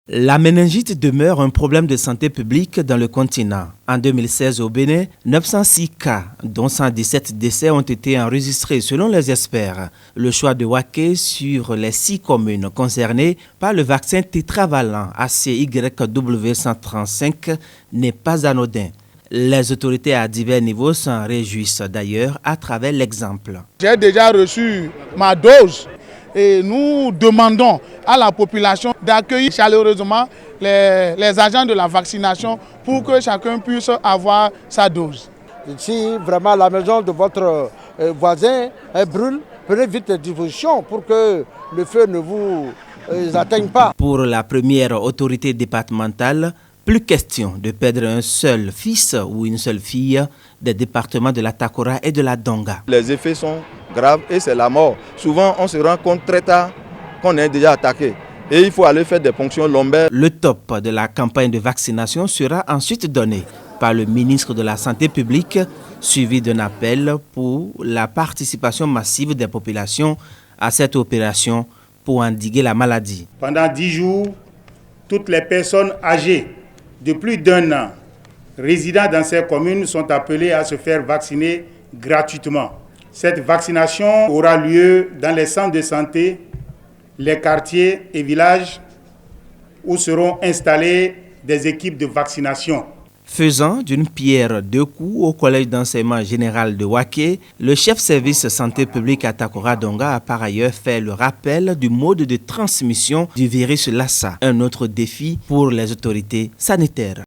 La méningite demeure un problème de santé publique dans le continent. En 2016 au Bénin, 906 cas, dont 117 décès ont été enregistrés selon les experts. Le choix de Waké sur les 6 communes concernées par le vaccin tétravalent ACYW135 n'est pas anodin. Les autorités à divers niveaux s'en réjouissent d'ailleurs à travers l'exemple. J'ai déjà reçu ma dose. Et nous demandons à la population d'accueillir chaleureusement les agents de la vaccination pour que chacun puisse avoir sa dose. Si vraiment la maison de votre voisin brûle, prenez vite des dispositions pour que le feu ne vous atteigne pas. Pour la première autorité départementale, plus question de perdre un seul fils ou une seule fille des départements de la Takora et de la Donga. Les effets sont graves et c'est la mort. Souvent, on se rend compte très tard qu'on est déjà attaqué et il faut aller faire des ponctions lombaires. Le top de la campagne de vaccination sera ensuite donné par le ministre de la Santé publique, suivi d'un appel pour la participation massive des populations à cette opération pour endiguer la maladie. Pendant 10 jours, toutes les personnes âgées de plus d'1 an résidant dans ces communes sont appelées à se faire vacciner gratuitement. Cette vaccination aura lieu dans les centres de santé, les quartiers et villages où seront installées des équipes de vaccination. Faisant d'une pierre deux coups au collège d'enseignement général de Waké, le chef service santé publique à Takora Donga a par ailleurs fait le rappel du mode de transmission du virus Lassa, un autre défi pour les autorités sanitaires.